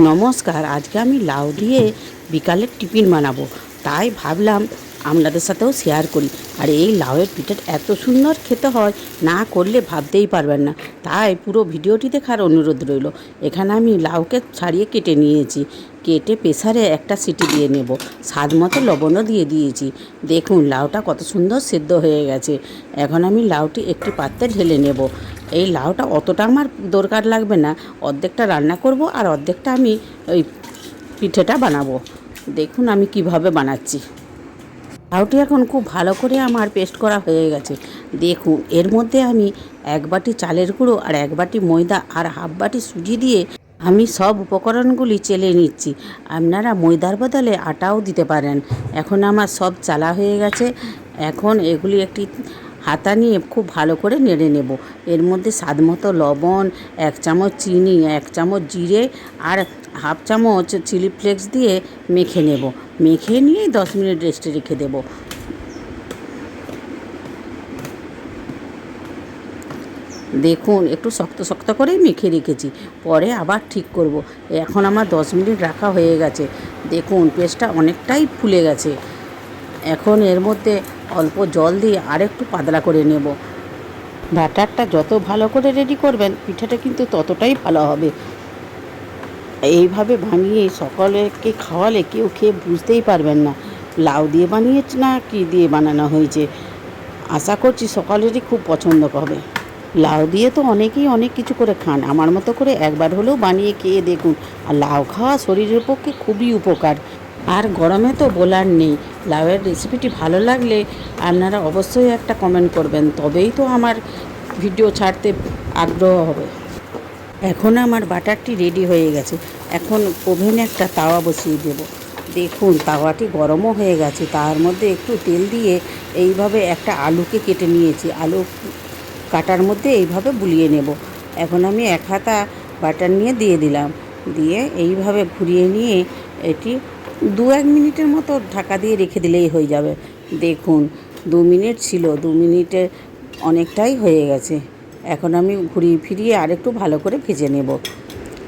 নমস্কার। আজকে আমি লাউ দিয়ে বিকালের টিফিন বানাবো, তাই ভাবলাম আপনাদের সাথেও শেয়ার করি। আর এই লাউয়ের পিঠাটা এত সুন্দর খেতে হয়, না করলে ভাবতেই পারবেন না। তাই পুরো ভিডিওটি দেখার অনুরোধ রইল। এখানে আমি লাউকে ছাড়িয়ে কেটে নিয়েছি, কেটে প্রেসারে একটা সিটি দিয়ে নেব। স্বাদ মতো লবণও দিয়ে দিয়েছি। দেখুন লাউটা কত সুন্দর সেদ্ধ হয়ে গেছে। এখন আমি লাউটি একটি পাত্রে ঢেলে নেব। এই লাউটা অতটা আমার দরকার লাগবে না, অর্ধেকটা রান্না করব আর অর্ধেকটা আমি ওই পিঠেটা বানাবো। দেখুন আমি কিভাবে বানাচ্ছি। লাউটি এখন খুব ভালো করে আমার পেস্ট করা হয়ে গেছে। দেখুন এর মধ্যে আমি 1 বাটি চালের গুঁড়ো আর 1 বাটি ময়দা আর হাফ বাটি সুজি দিয়ে আমি সব উপকরণগুলি চেলে নিচ্ছি। আপনারা ময়দার বদলে আটাও দিতে পারেন। এখন আমার সব চালা হয়ে গেছে। এখন এগুলি একটি হাতা নিয়ে খুব ভালো করে নেড়ে নেব। এর মধ্যে স্বাদ মতো লবণ, 1 চামচ চিনি, 1 চামচ জিরে আর হাফ চামচ চিলি ফ্লেক্স দিয়ে মেখে নেব। মেখে নিয়ে 10 মিনিট রেস্টে রেখে দেব। দেখুন একটু শক্ত শক্ত করেই মেখে রেখেছি, পরে আবার ঠিক করব। এখন আমার 10 মিনিট রাখা হয়ে গেছে। দেখুন পেস্টটা অনেকটাই ফুলে গেছে। এখন এর মধ্যে অল্প জল দিয়ে আরেকটু পাতলা করে নেব। ব্যাটারটা যত ভালো করে রেডি করবেন পিঠাটা কিন্তু ততটাই ভালো হবে। এইভাবে বানিয়ে সকলকে খাওয়ালে কেউ খেয়ে বুঝতেই পারবেন না লাউ দিয়ে বানিয়েছে না কি দিয়ে বানানো হয়েছে। আশা করছি সকলেরই খুব পছন্দ হবে। লাউ দিয়ে তো অনেকেই অনেক কিছু করে খান, আমার মতো করে একবার হলেও বানিয়ে খেয়ে দেখুন। আর লাউ খাওয়া শরীরের পক্ষে খুবই উপকার। আর গরমে তো বলার নেই। লাউয়ের রেসিপিটি ভালো লাগলে আপনারা অবশ্যই একটা কমেন্ট করবেন, তবেই তো আমার ভিডিও ছাড়তে আগ্রহ হবে। এখন আমার বাটারটি রেডি হয়ে গেছে। এখন ওভেনে একটা তাওয়া বসিয়ে দেব। দেখুন তাওয়াটি গরমও হয়ে গেছে। তার মধ্যে একটু তেল দিয়ে এইভাবে একটা আলুকে কেটে নিয়েছি। আলু কাটার মধ্যে এইভাবে বুলিয়ে নেব। এখন আমি 1 হাতা বাটার নিয়ে দিয়ে দিলাম। দিয়ে এইভাবে ঘুরিয়ে নিয়ে এটি 2-1 মিনিটের মতো ঢাকা দিয়ে রেখে দিলেই হয়ে যাবে। দেখুন 2 মিনিট ছিল, 2 মিনিটে অনেকটাই হয়ে গেছে। এখন আমি ঘুরিয়ে ফিরিয়ে আরেকটু ভালো করে ভেজে নেব।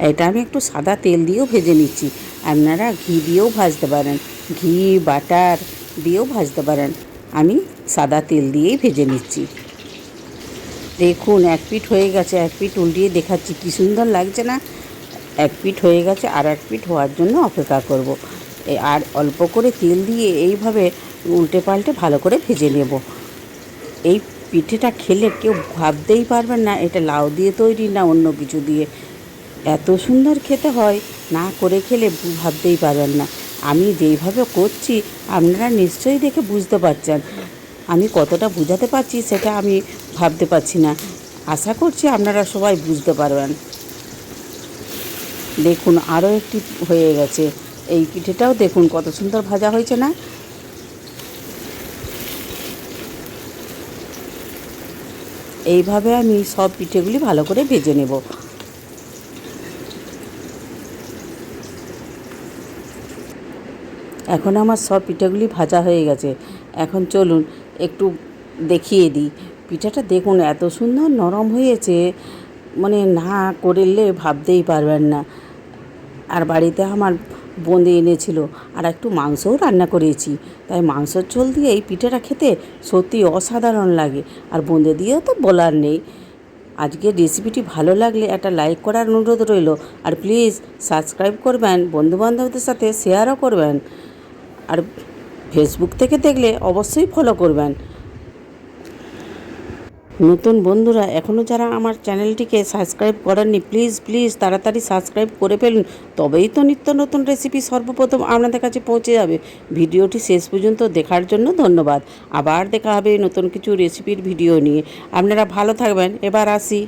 এটা আমি একটু সাদা তেল দিয়েও ভেজে নিচ্ছি। আপনারা ঘি দিয়েও ভাজতে পারেন, ঘি বাটার দিয়েও ভাজতে পারেন। আমি সাদা তেল দিয়েই ভেজে নিচ্ছি। দেখুন 1 পিঠ হয়ে গেছে, 1 পিঠ উল্টিয়ে দেখাচ্ছি, কী সুন্দর লাগছে না। 1 পিঠ হয়ে গেছে, আর 1 পিঠ হওয়ার জন্য অপেক্ষা করব। আর অল্প করে তেল দিয়ে এইভাবে উল্টে পাল্টে ভালো করে ভেজে নেব। এই পিঠেটা খেলে কেউ ভাবতেই পারবেন না এটা লাউ দিয়ে তৈরি না অন্য কিছু দিয়ে। এত সুন্দর খেতে হয়, না করে খেলে ভাবতেই পারবেন না। আমি যেইভাবে করছি আপনারা নিশ্চয়ই দেখে বুঝতে পারছেন। আমি কতটা বোঝাতে পারছি সেটা আমি ভাবতে পারছি না। আশা করছি আপনারা সবাই বুঝতে পারবেন। দেখুন আরও একটি হয়ে গেছে। এই পিঠেটাও দেখুন কত সুন্দর ভাজা হয়েছে না। এইভাবে আমি সব পিঠেগুলি ভালো করে ভেজে নেব। এখন আমার সব পিঠেগুলি ভাজা হয়ে গেছে। এখন চলুন একটু দেখিয়ে দিই। পিঠাটা দেখুন এত সুন্দর নরম হয়েছে, মানে না করলে ভাবতেই পারবেন না। আর বাড়িতে আমার বোঁদে এনেছিল, আর একটু মাংসও রান্না করেছি। তাই মাংসর ঝোল দিয়ে এই পিঠাটা খেতে সত্যি অসাধারণ লাগে। আর বোঁদে দিয়েও তো বলার নেই। আজকের রেসিপিটি ভালো লাগলে একটা লাইক করার অনুরোধ রইল। আর প্লিজ সাবস্ক্রাইব করবেন, বন্ধুবান্ধবদের সাথে শেয়ারও করবেন। আর ফেসবুক থেকে দেখলে অবশ্যই ফলো করবেন। নতুন বন্ধুরা এখনও যারা আমার চ্যানেলটিকে সাবস্ক্রাইব করেননি, প্লিজ প্লিজ তাড়াতাড়ি সাবস্ক্রাইব করে ফেলুন, তবেই তো নিত্য নতুন রেসিপি সর্বপ্রথম আপনাদের কাছে পৌঁছে যাবে। ভিডিওটি শেষ পর্যন্ত দেখার জন্য ধন্যবাদ। আবার দেখা হবে নতুন কিছু রেসিপির ভিডিও নিয়ে। আপনারা ভালো থাকবেন। এবার আসি।